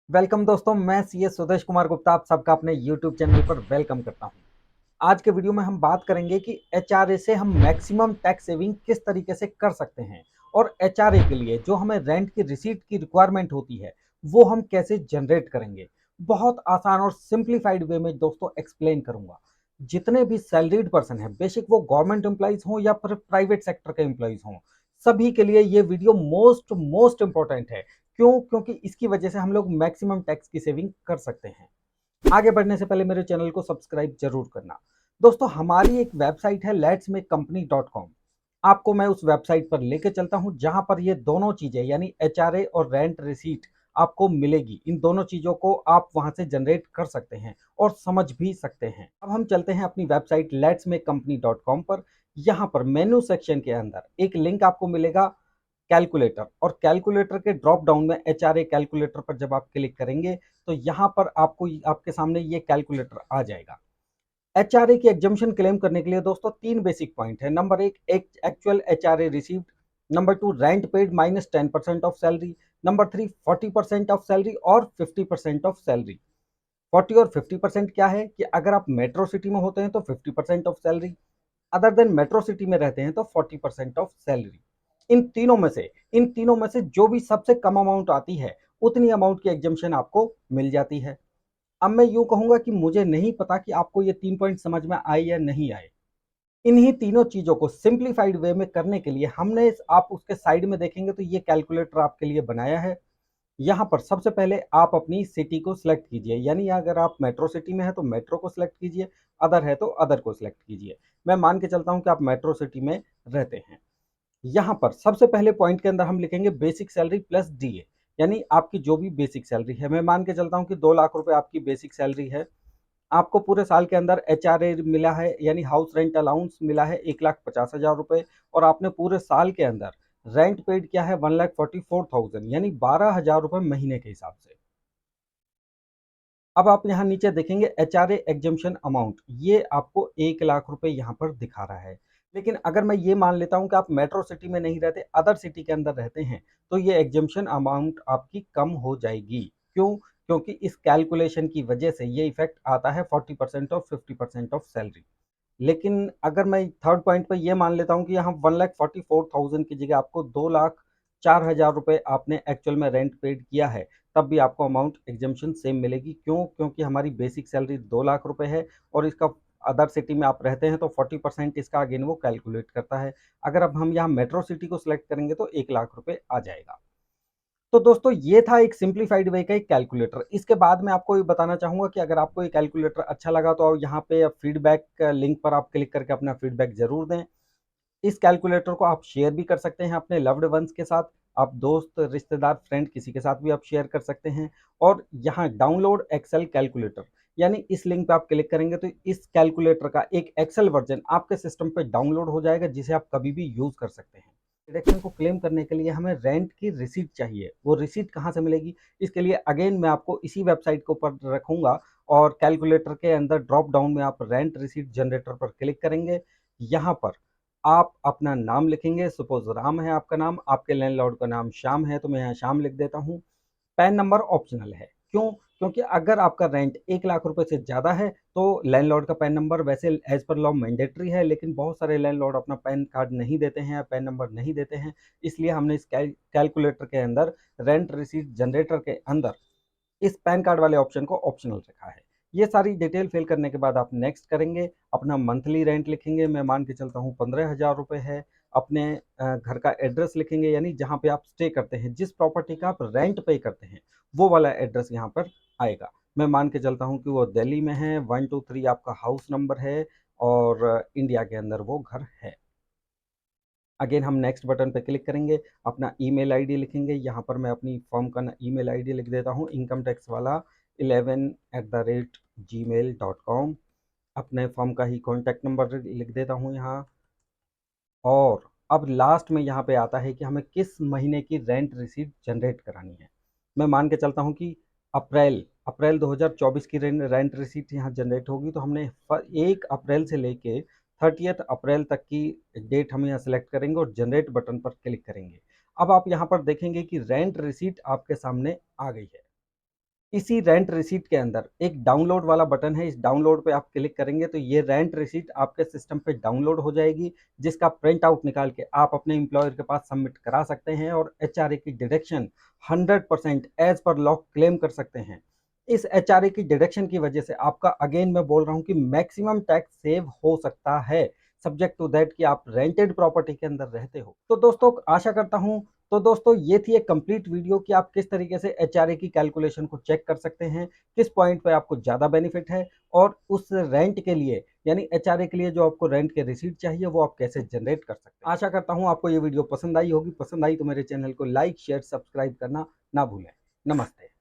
Welcome दोस्तों, मैं CA Sudesh Kumar Gupta आप सबका अपने यूट्यूब चैनल पर वेलकम करता हूं। आज के वीडियो में हम बात करेंगे कि एचआरए से हम मैक्सिमम टैक्स सेविंग किस तरीके से कर सकते हैं और एचआरए के लिए जो हमें रेंट की रिसीट की रिक्वायरमेंट होती है वो हम कैसे जनरेट करेंगे। बहुत आसान और सिंप्लीफाइड वे में दोस्तों एक्सप्लेन करूंगा। जितने भी सैलरीड पर्सन है, बेशक वो गवर्नमेंट एम्प्लॉइज हों या फिर प्राइवेट सेक्टर के एम्प्लॉइज हों, सभी के लिए ये वीडियो मोस्ट मोस्ट इंपॉर्टेंट है। क्यों? क्योंकि इसकी वजह से हम लोग मैक्सिमम टैक्स की सेविंग कर सकते हैं। आगे बढ़ने से पहले मेरे चैनल को सब्सक्राइब जरूर करना। दोस्तों, हमारी एक वेबसाइट है letsmakecompany.com। आपको मैं उस वेबसाइट पर लेके चलता हूं जहां पर ये दोनों चीजें यानी एचआरए और रेंट रिसीट आपको मिलेगी। इन दोनों चीजों को आप वहां से जनरेट कर सकते हैं और समझ भी सकते हैं। अब हम चलते हैं अपनी वेबसाइट letsmakecompany.com पर। यहाँ पर मेन्यू सेक्शन के अंदर एक लिंक आपको मिलेगा कैलकुलेटर, और कैलकुलेटर के ड्रॉप डाउन में एचआरए कैलकुलेटर पर जब आप क्लिक करेंगे तो यहाँ पर आपको आपके सामने ये कैलकुलेटर आ जाएगा। एचआरए की एग्जम्पशन क्लेम करने के लिए दोस्तों तीन बेसिक पॉइंट है। नंबर एक, actual HRA received. Number two, rent paid minus 10% of salary. Number three, 40% of salary और 50% ऑफ सैलरी। 40 और 50% क्या है कि अगर आप मेट्रो सिटी में होते हैं तो 50% of salary, other than metro city में रहते हैं तो 40% ऑफ सैलरी। इन तीनों में से जो भी सबसे कम अमाउंट आती है उतनी अमाउंट की एग्जम्पशन आपको मिल जाती है। अब मैं यूं कहूंगा कि मुझे नहीं पता कि आपको ये 3 पॉइंट समझ में आए या नहीं आए। इन्हीं तीनों चीजों को सिंप्लीफाइड वे में करने के लिए हमने आप उसके साइड में देखेंगे तो ये कैलकुलेटर आपके लिए बनाया है। यहाँ पर सबसे पहले आप अपनी सिटी को सिलेक्ट कीजिए, यानी अगर आप मेट्रो सिटी में है तो मेट्रो को सिलेक्ट कीजिए, अदर है तो अदर को सिलेक्ट कीजिए। मैं मान के चलता हूं कि आप मेट्रो सिटी में रहते हैं। यहाँ पर सबसे पहले पॉइंट के अंदर हम लिखेंगे बेसिक सैलरी प्लस डीए, यानी आपकी जो भी बेसिक सैलरी है। मैं मान के चलता हूँ कि 2 लाख रुपए आपकी बेसिक सैलरी है। आपको पूरे साल के अंदर एचआरए मिला है यानी हाउस रेंट अलाउंस मिला है 1,50,000 रुपए, और आपने पूरे साल के अंदर रेंट पेड किया है 1,44,000 यानी 12,000 रुपए महीने के हिसाब से। अब आप यहाँ नीचे देखेंगे एचआरए एग्जम्पशन अमाउंट, ये आपको 1 लाख रुपए यहाँ पर दिखा रहा है। लेकिन अगर मैं ये मान लेता हूँ कि आप मेट्रो सिटी में नहीं रहते, अदर सिटी के अंदर रहते हैं, तो ये एग्जम्पशन अमाउंट आपकी कम हो जाएगी। क्यों? क्योंकि इस कैलकुलेशन की वजह से ये इफेक्ट आता है 40% और 50% ऑफ सैलरी। लेकिन अगर मैं थर्ड पॉइंट पे ये मान लेता हूँ कि यहाँ 1,44,000 की जगह आपको 2,04,000 रुपए आपने एक्चुअल में रेंट पेड किया है, तब भी आपको अमाउंट एग्जम्पशन सेम मिलेगी। क्यों? क्योंकि हमारी बेसिक सैलरी 2 लाख रुपए है और इसका अदर सिटी में आप रहते हैं तो 40% इसका अगेन वो कैलकुलेट करता है। अगर अब हम यहाँ मेट्रो सिटी को सिलेक्ट करेंगे तो 1 लाख रुपए आ जाएगा। तो दोस्तों, ये था एक सिंप्लीफाइड वे का एक कैलकुलेटर। इसके बाद मैं आपको ये बताना चाहूंगा कि अगर आपको ये कैलकुलेटर अच्छा लगा तो यहाँ पे फीडबैक लिंक पर आप क्लिक करके अपना फीडबैक जरूर दें। इस कैलकुलेटर को आप शेयर भी कर सकते हैं अपने लव्ड वंस के साथ। आप दोस्त, रिश्तेदार, फ्रेंड किसी के साथ भी आप शेयर कर सकते हैं। और यहाँ डाउनलोड एक्सेल कैलकुलेटर, यानी इस लिंक पे आप क्लिक करेंगे तो इस कैलकुलेटर का एक एक्सेल वर्जन आपके सिस्टम पे डाउनलोड हो जाएगा, जिसे आप कभी भी यूज कर सकते हैं। डिडक्शन को क्लेम करने के लिए हमें रेंट की रिसीट चाहिए। वो रिसीट कहाँ से मिलेगी? इसके लिए अगेन मैं आपको इसी वेबसाइट के ऊपर रखूंगा, और कैलकुलेटर के अंदर ड्रॉप डाउन में आप रेंट रिसीट जनरेटर पर क्लिक करेंगे। यहाँ पर आप अपना नाम लिखेंगे। सपोज राम है आपका नाम, आपके लैंडलॉर्ड का नाम श्याम है, तो मैं यहाँ श्याम लिख देता हूँ। पैन नंबर ऑप्शनल है। क्यों? क्योंकि अगर आपका रेंट 1 लाख रुपए से ज़्यादा है तो लैंडलॉर्ड का पैन नंबर वैसे एज पर लॉ मैंडेटरी है, लेकिन बहुत सारे लैंडलॉर्ड अपना पैन कार्ड नहीं देते हैं या पैन नंबर नहीं देते हैं। इसलिए हमने इस कैलकुलेटर के अंदर, रेंट रिसीट जनरेटर के अंदर, इस पैन कार्ड वाले ऑप्शन को ऑप्शनल रखा है। ये सारी डिटेल फिल करने के बाद आप नेक्स्ट करेंगे, अपना मंथली रेंट लिखेंगे। मैं मान के चलता हूँ 15,000 रुपये है। अपने घर का एड्रेस लिखेंगे, यानी जहाँ पे आप स्टे करते हैं, जिस प्रॉपर्टी का आप रेंट पे करते हैं वो वाला एड्रेस यहाँ पर आएगा। मैं मान के चलता हूँ कि वो दिल्ली में है, 123 आपका हाउस नंबर है, और इंडिया के अंदर वो घर है। अगेन हम नेक्स्ट बटन पे क्लिक करेंगे, अपना ईमेल आईडी लिखेंगे। यहाँ पर मैं अपनी फर्म का ईमेल आईडी लिख देता हूँ, इनकम टैक्स वाला 11@gmail.com। अपने फर्म का ही कॉन्टैक्ट नंबर लिख देता हूँ यहाँ। और अब लास्ट में यहाँ पे आता है कि हमें किस महीने की रेंट रिसीट जनरेट करानी है। मैं मान के चलता हूँ कि अप्रैल अप्रैल 2024 की रेंट रिसीट यहाँ जनरेट होगी, तो हमने 1 अप्रैल से लेके 30 अप्रैल तक की डेट हम यहाँ सेलेक्ट करेंगे और जनरेट बटन पर क्लिक करेंगे। अब आप यहाँ पर देखेंगे कि रेंट रिसीट आपके सामने आ गई है। इसी रेंट रिसीट के अंदर एक डाउनलोड वाला बटन है, इस डाउनलोड पे आप क्लिक करेंगे तो ये रेंट रिसीट आपके सिस्टम पे डाउनलोड हो जाएगी, जिसका प्रिंट आउट निकाल के आप अपने एम्प्लॉयर के पास सबमिट करा सकते हैं और एचआरए की deduction 100% as per law claim कर सकते हैं। इस एचआरए की डिडक्शन की वजह से आपका, अगेन मैं बोल रहा हूँ कि मैक्सिमम टैक्स सेव हो सकता है, सब्जेक्ट टू दैट कि आप रेंटेड प्रॉपर्टी के अंदर रहते हो। तो दोस्तों आशा करता हूँ, तो दोस्तों ये थी एक कंप्लीट वीडियो कि आप किस तरीके से एचआरए की कैलकुलेशन को चेक कर सकते हैं, किस पॉइंट पे आपको ज़्यादा बेनिफिट है और उस रेंट के लिए यानी एचआरए के लिए जो आपको रेंट के रिसीट चाहिए वो आप कैसे जनरेट कर सकते हैं। आशा करता हूँ आपको ये वीडियो पसंद आई होगी। पसंद आई तो मेरे चैनल को लाइक शेयर सब्सक्राइब करना ना भूलें। नमस्ते।